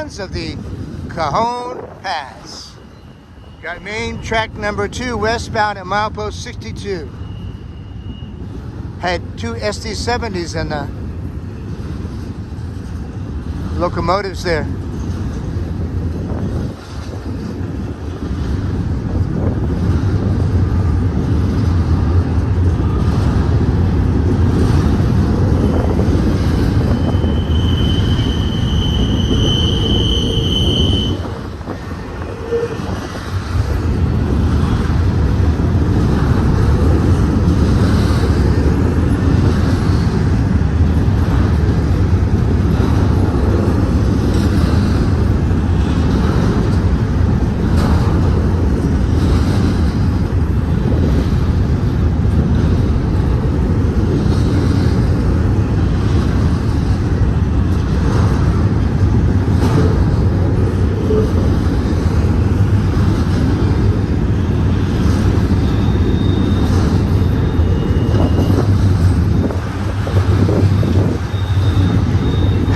fans of the Cajon Pass. Got main track number 2 westbound at Milepost 62. Had 2 SD70s in the locomotives there.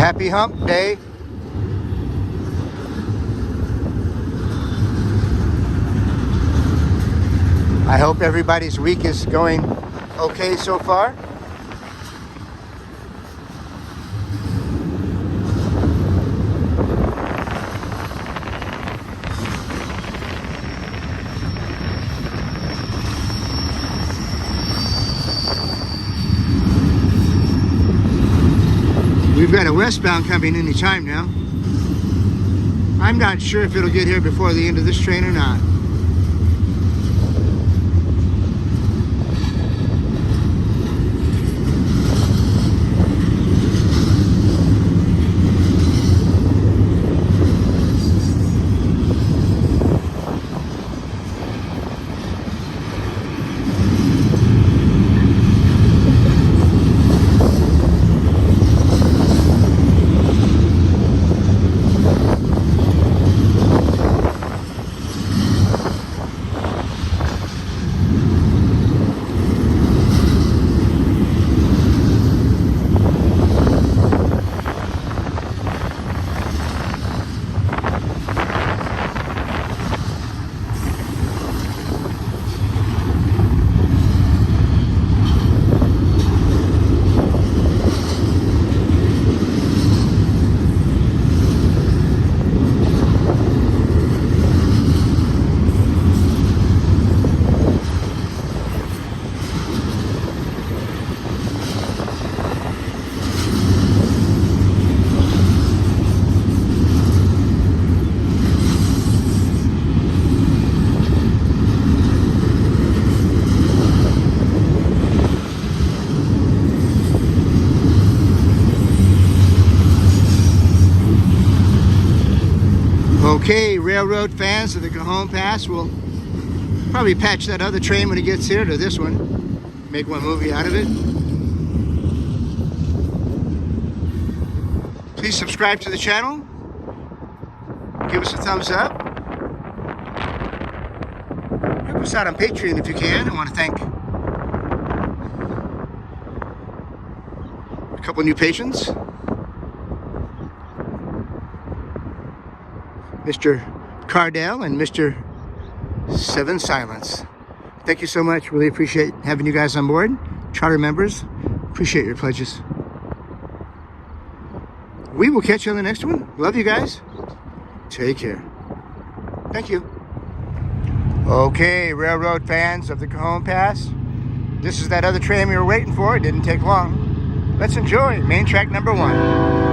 Happy Hump Day. I hope everybody's week is going okay so far. We've got a westbound coming any time now. I'm not sure if it'll get here before the end of this train or not. Okay, railroad fans of the Cajon Pass will probably patch that other train when it gets here to this one. Make one movie out of it. Please subscribe to the channel. Give us a thumbs up. Help us out on Patreon if you can. I want to thank a couple new patrons. Mr. Cardell and Mr. Seven Silence. Thank you so much. Really appreciate having you guys on board. Charter members, appreciate your pledges. We will catch you on the next one. Love you guys. Take care. Thank you. Okay, railroad fans of the Cajon Pass. This is that other train we were waiting for. It didn't take long. Let's enjoy main track number 1.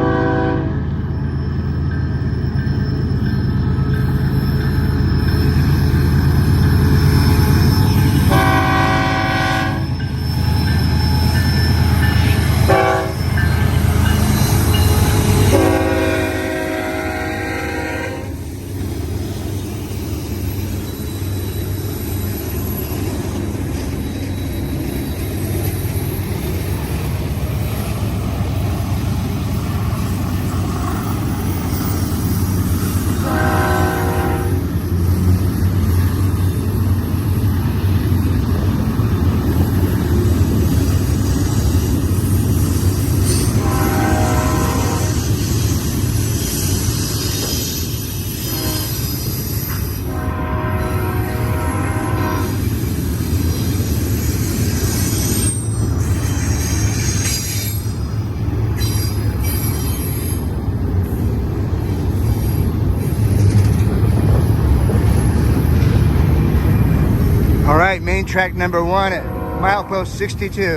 right, main track number 1 at Milepost 62.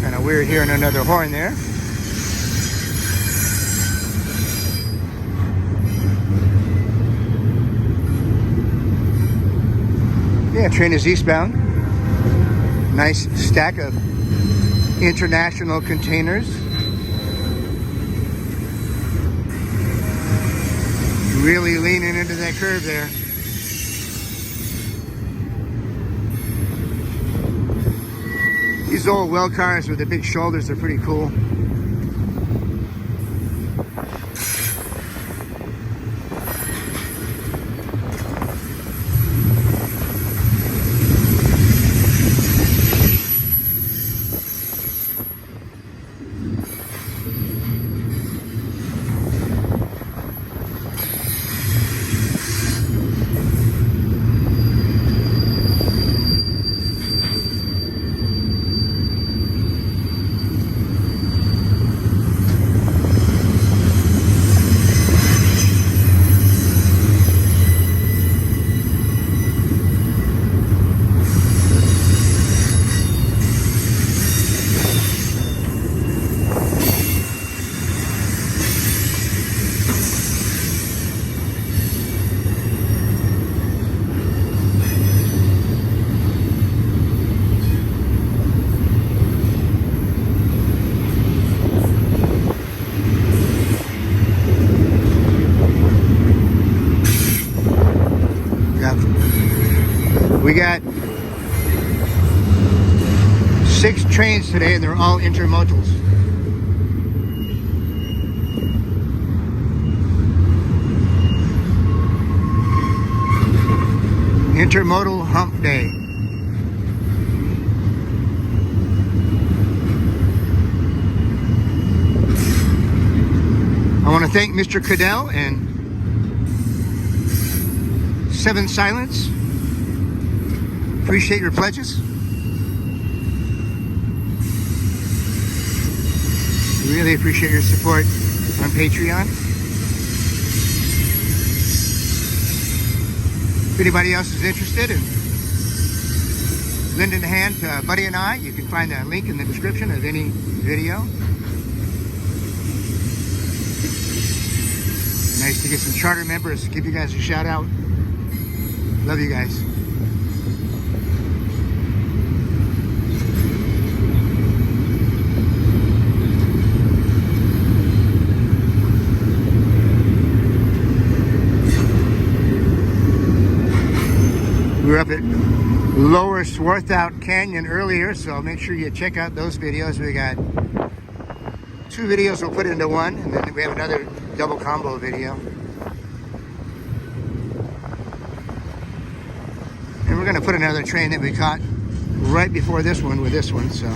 Kind of weird hearing another horn there. Yeah, train is eastbound. Nice stack of international containers. Really leaning into that curve there. These old well cars with the big shoulders are pretty cool. We got 6 trains today, and they're all intermodals. Intermodal hump day. I want to thank Mr. Cajon and 7 Silence. Appreciate your pledges. Really appreciate your support on Patreon. If anybody else is interested in lending a hand to Buddy and I, you can find that link in the description of any video. Nice to get some charter members. Give you guys a shout out. Love you guys. We were up at Lower Swarthout Canyon earlier, so make sure you check out those videos. We got 2 videos we'll put into one, and then we have another double combo video. And we're going to put another train that we caught right before this one with this one, so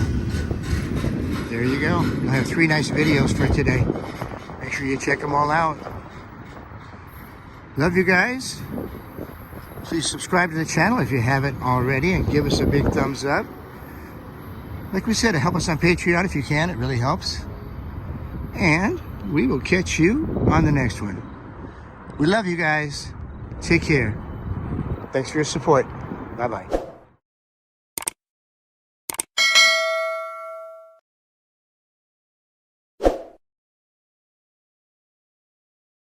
there you go. I have 3 nice videos for today. Make sure you check them all out. Love you guys. Please subscribe to the channel if you haven't already, and give us a big thumbs up. Like we said, help us on Patreon if you can. It really helps. And we will catch you on the next one. We love you guys. Take care. Thanks for your support. Bye-bye.